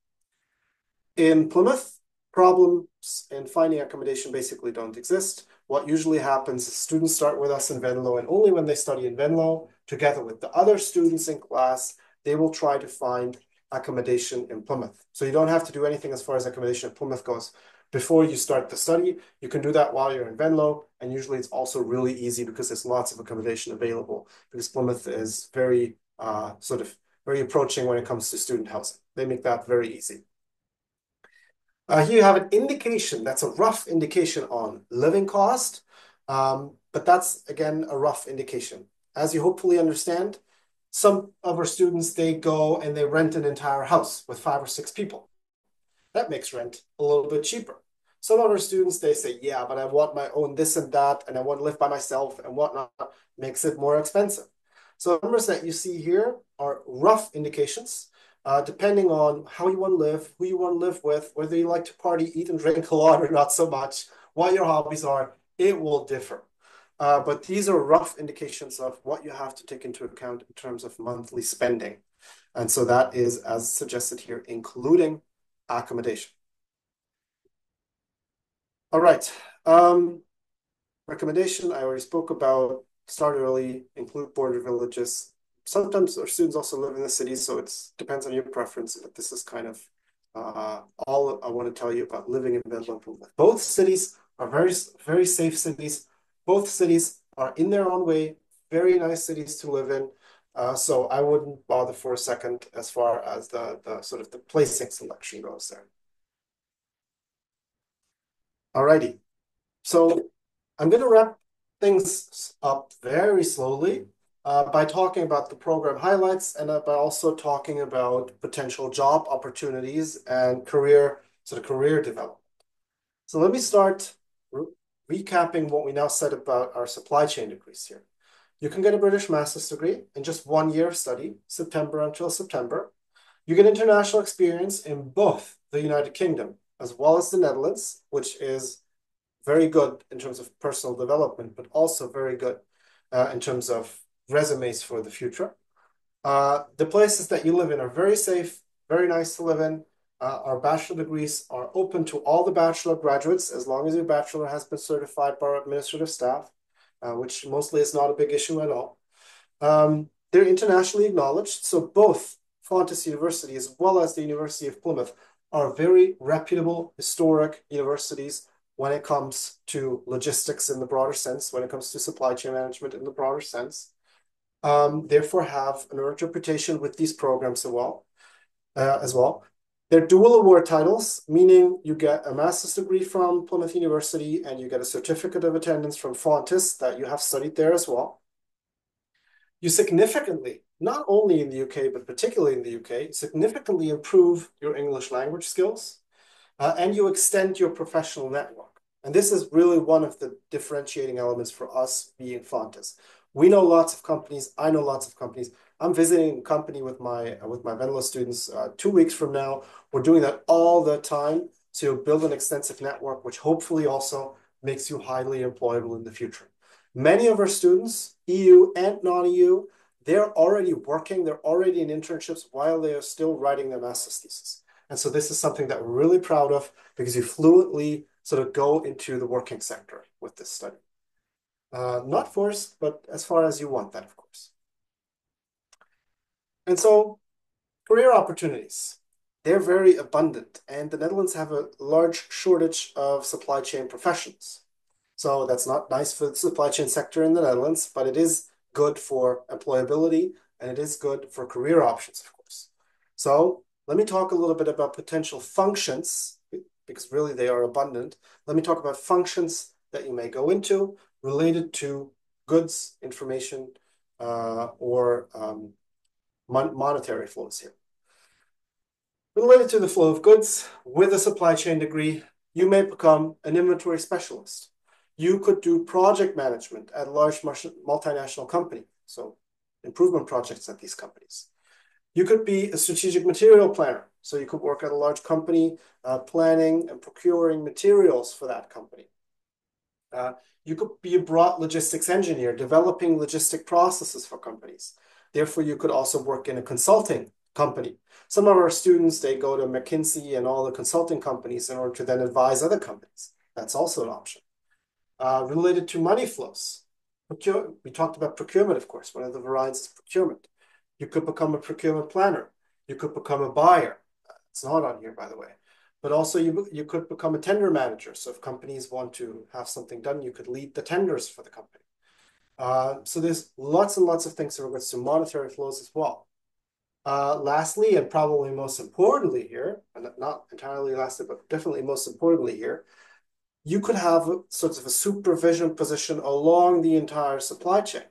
In Plymouth, problems in finding accommodation basically don't exist. What usually happens is students start with us in Venlo, and only when they study in Venlo, together with the other students in class, they will try to find accommodation in Plymouth. So you don't have to do anything as far as accommodation in Plymouth goes before you start the study. You can do that while you're in Venlo, and usually it's also really easy because there's lots of accommodation available, because Plymouth is very very approaching when it comes to student housing. They make that very easy. Here you have an indication, that's a rough indication on living cost, but that's, again, a rough indication. As you hopefully understand, some of our students, they go and they rent an entire house with 5 or 6 people. That makes rent a little bit cheaper. Some of our students, they say, yeah, but I want my own this and that, and I want to live by myself and whatnot, makes it more expensive. So the numbers that you see here are rough indications. Depending on how you want to live, who you want to live with, whether you like to party, eat, and drink a lot or not so much, what your hobbies are, it will differ. But these are rough indications of what you have to take into account in terms of monthly spending. And so that is, as suggested here, including accommodation. All right. Recommendation, I already spoke about. Start early, include border villages. Sometimes our students also live in the cities, so it depends on your preference, but this is kind of all I want to tell you about living in Venlo. Both cities are very, very safe cities. Both cities are in their own way, very nice cities to live in. So I wouldn't bother for a second as far as the sort of the placing selection goes there. Alrighty, so I'm going to wrap things up very slowly by talking about the program highlights and by also talking about potential job opportunities and career development. So let me start recapping what we now said about our supply chain degrees here. You can get a British master's degree in just 1 year of study, September until September. You get international experience in both the United Kingdom as well as the Netherlands, which is very good in terms of personal development, but also very good in terms of resumes for the future. The places that you live in are very safe, very nice to live in. Our bachelor degrees are open to all the bachelor graduates as long as your bachelor has been certified by our administrative staff, which mostly is not a big issue at all. They're internationally acknowledged, so both Fontys University as well as the University of Plymouth are very reputable, historic universities when it comes to logistics in the broader sense, when it comes to supply chain management in the broader sense. Therefore have an reputation with these programs as well. They're dual award titles, meaning you get a master's degree from Plymouth University and you get a certificate of attendance from Fontys that you have studied there as well. You significantly, not only in the UK, but particularly in the UK, significantly improve your English language skills, and you extend your professional network. And this is really one of the differentiating elements for us being Fontys. We know lots of companies. I know lots of companies. I'm visiting a company with my Venlo students 2 weeks from now. We're doing that all the time. So you'll build an extensive network, which hopefully also makes you highly employable in the future. Many of our students, EU and non-EU, they're already working, they're already in internships while they are still writing their master's thesis. And so this is something that we're really proud of because you fluently sort of go into the working sector with this study. Not forced, but as far as you want that, of course. And so career opportunities, they're very abundant, and the Netherlands have a large shortage of supply chain professionals. So that's not nice for the supply chain sector in the Netherlands, but it is good for employability, and it is good for career options, of course. So let me talk a little bit about potential functions, because really they are abundant. Let me talk about functions that you may go into related to goods, information, or monetary flows here. Related to the flow of goods, with a supply chain degree, you may become an inventory specialist. You could do project management at a large multinational company, so improvement projects at these companies. You could be a strategic material planner, so you could work at a large company planning and procuring materials for that company. You could be a broad logistics engineer, developing logistic processes for companies. Therefore, you could also work in a consulting company. Some of our students, they go to McKinsey and all the consulting companies in order to then advise other companies. That's also an option. Related to money flows. We talked about procurement, of course. One of the varieties is procurement. You could become a procurement planner. You could become a buyer. It's not on here, by the way. But also you could become a tender manager. So if companies want to have something done, you could lead the tenders for the company. So there's lots and lots of things in regards to monetary flows as well. Lastly, and probably most importantly here, and not entirely lastly, but definitely most importantly here, you could have sort of a supervision position along the entire supply chain.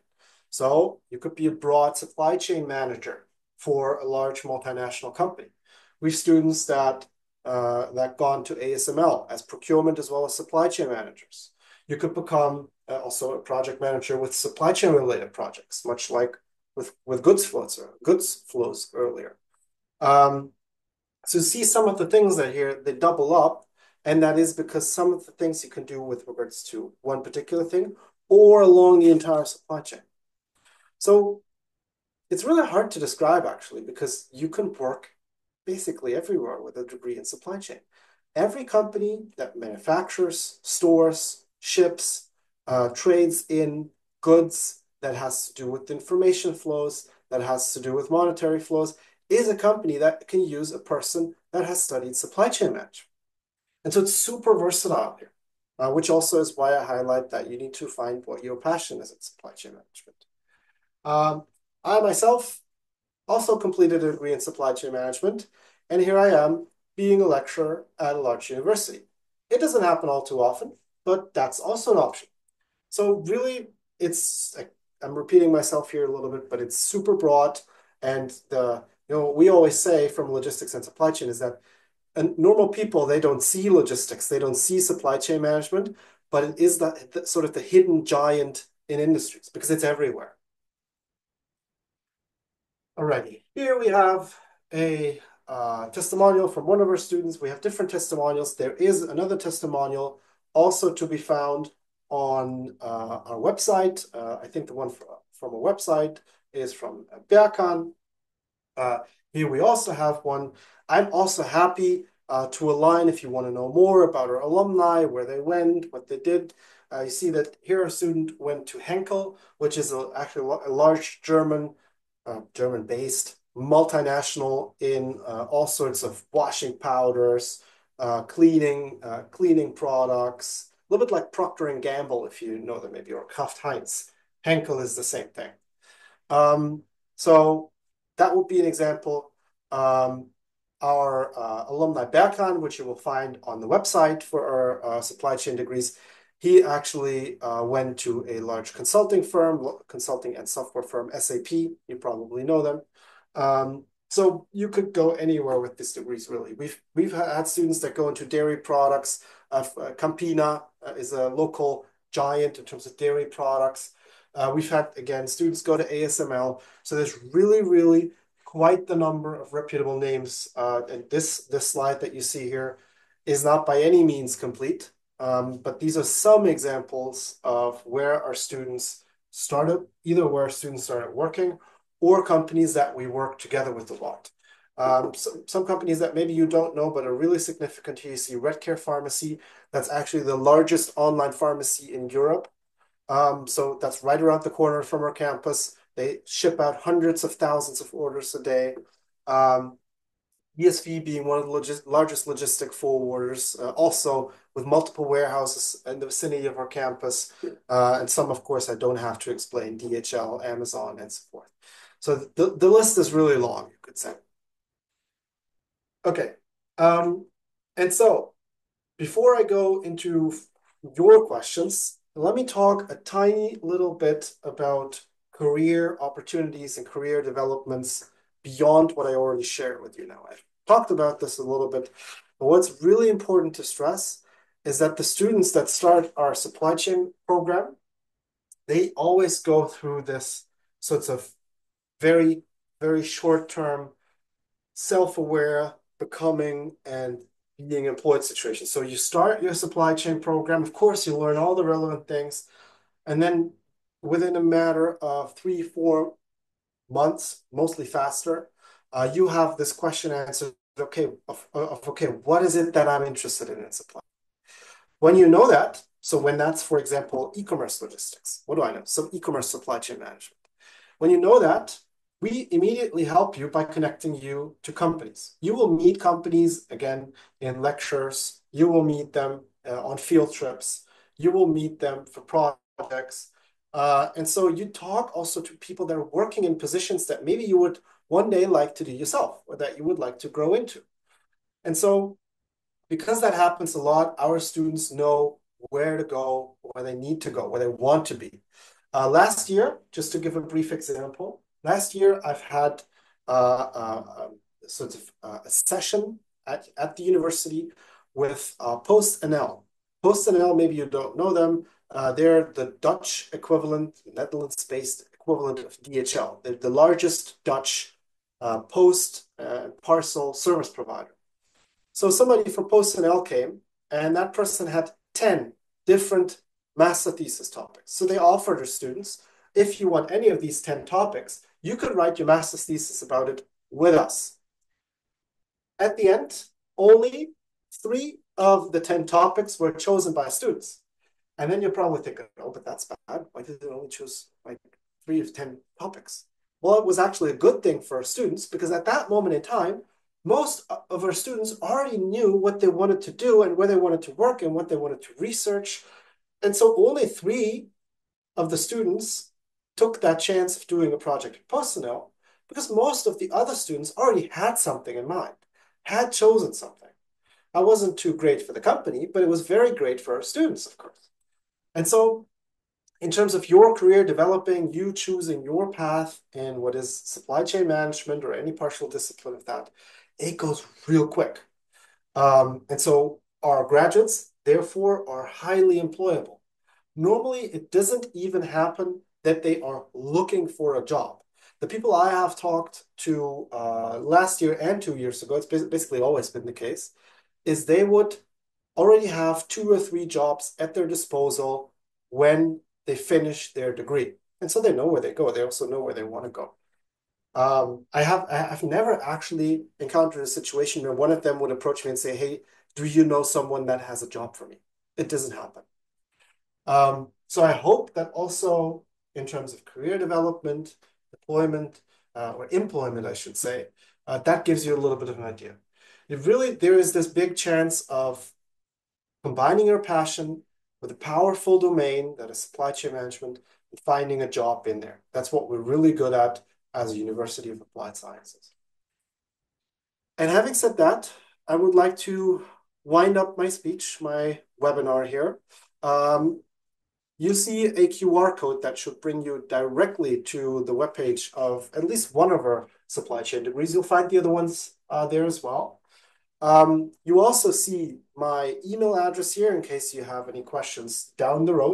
So you could be a broad supply chain manager for a large multinational company. We have students that gone to ASML as procurement as well as supply chain managers. You could become also a project manager with supply chain related projects, much like with goods flows earlier. So see some of the things that here, they double up, and that is because some of the things you can do with regards to one particular thing or along the entire supply chain. So it's really hard to describe actually, because you can work basically everywhere with a degree in supply chain. Every company that manufactures, stores, ships, trades in goods that has to do with information flows, that has to do with monetary flows, is a company that can use a person that has studied supply chain management. And so it's super versatile here, which also is why I highlight that you need to find what your passion is in supply chain management. I myself also completed a degree in supply chain management, and here I am being a lecturer at a large university. It doesn't happen all too often, but that's also an option. So really, I'm repeating myself here a little bit, but it's super broad. And we always say from logistics and supply chain is that normal people, they don't see logistics, they don't see supply chain management, but it is that sort of the hidden giant in industries because it's everywhere. Alrighty, here we have a testimonial from one of our students. We have different testimonials. There is another testimonial also to be found on our website. I think the one from our website is from Berkan. Here we also have one. I'm also happy to align if you want to know more about our alumni, where they went, what they did. You see that here a student went to Henkel, which is actually a large German-based multinational in all sorts of washing powders, cleaning products, a little bit like Procter & Gamble, if you know them maybe, or Kraft Heinz. Henkel is the same thing. So that would be an example. Our alumni Berkan, which you will find on the website for our supply chain degrees, he actually went to a large consulting and software firm, SAP. You probably know them. So you could go anywhere with these degrees, really. We've had students that go into dairy products. Campina is a local giant in terms of dairy products. We've had, again, students go to ASML. So there's really, really quite the number of reputable names. And this slide that you see here is not by any means complete. But these are some examples of where our students started, either where students started working or companies that we work together with a lot. Some companies that maybe you don't know, but are really significant here. You see Redcare Pharmacy. That's actually the largest online pharmacy in Europe. So that's right around the corner from our campus. They ship out hundreds of thousands of orders a day. ESV being one of the largest logistic forwarders, also with multiple warehouses in the vicinity of our campus. And some, of course, I don't have to explain, DHL, Amazon, and so forth. So the list is really long, you could say. Okay. And so before I go into your questions, let me talk a tiny little bit about career opportunities and career developments beyond what I already shared with you now. I've talked about this a little bit, but what's really important to stress is that the students that start our supply chain program, they always go through this sorts of very, very short-term, self-aware becoming and being employed situation. So you start your supply chain program. Of course, you learn all the relevant things. And then within a matter of 3-4 months, mostly faster, you have this question answered, okay, okay, what is it that I'm interested in supply? When you know that, so when that's, for example, e-commerce logistics, what do I know? Some e-commerce supply chain management. When you know that, we immediately help you by connecting you to companies. You will meet companies, again, in lectures. You will meet them on field trips. You will meet them for projects. And so you talk also to people that are working in positions that maybe you would one day like to do yourself or that you would like to grow into. And so because that happens a lot, our students know where to go, where they need to go, where they want to be. Last year, just to give a brief example, last year I've had sort of a session at the university with PostNL. PostNL, maybe you don't know them. They're the Dutch equivalent, Netherlands-based equivalent of DHL. They're the largest Dutch post parcel service provider. So somebody from PostNL came, and that person had 10 different master thesis topics. So they offered their students, if you want any of these 10 topics, you could write your master's thesis about it with us. At the end, only 3 of the 10 topics were chosen by students. And then you're probably thinking, oh, but that's bad. Why did they only choose like 3 of 10 topics? Well, it was actually a good thing for our students because at that moment in time, most of our students already knew what they wanted to do and where they wanted to work and what they wanted to research. And so only 3 of the students took that chance of doing a project at PostNL because most of the other students already had something in mind, had chosen something. That wasn't too great for the company, but it was very great for our students, of course. And so in terms of your career developing, you choosing your path in what is supply chain management or any partial discipline of that, it goes real quick. And so our graduates, therefore, are highly employable. Normally, it doesn't even happen that they are looking for a job. The people I have talked to last year and 2 years ago, it's basically always been the case, is they would already have 2 or 3 jobs at their disposal when they finish their degree. And so they know where they go. They also know where they want to go. I've never actually encountered a situation where one of them would approach me and say, hey, do you know someone that has a job for me? It doesn't happen. So I hope that also in terms of career development, deployment, or employment, I should say, that gives you a little bit of an idea. There is this big chance of combining your passion with a powerful domain that is supply chain management and finding a job in there. That's what we're really good at as a University of Applied Sciences. And having said that, I would like to wind up my speech, my webinar here. You see a QR code that should bring you directly to the webpage of at least one of our supply chain degrees. You'll find the other ones there as well. You also see my email address here in case you have any questions down the road.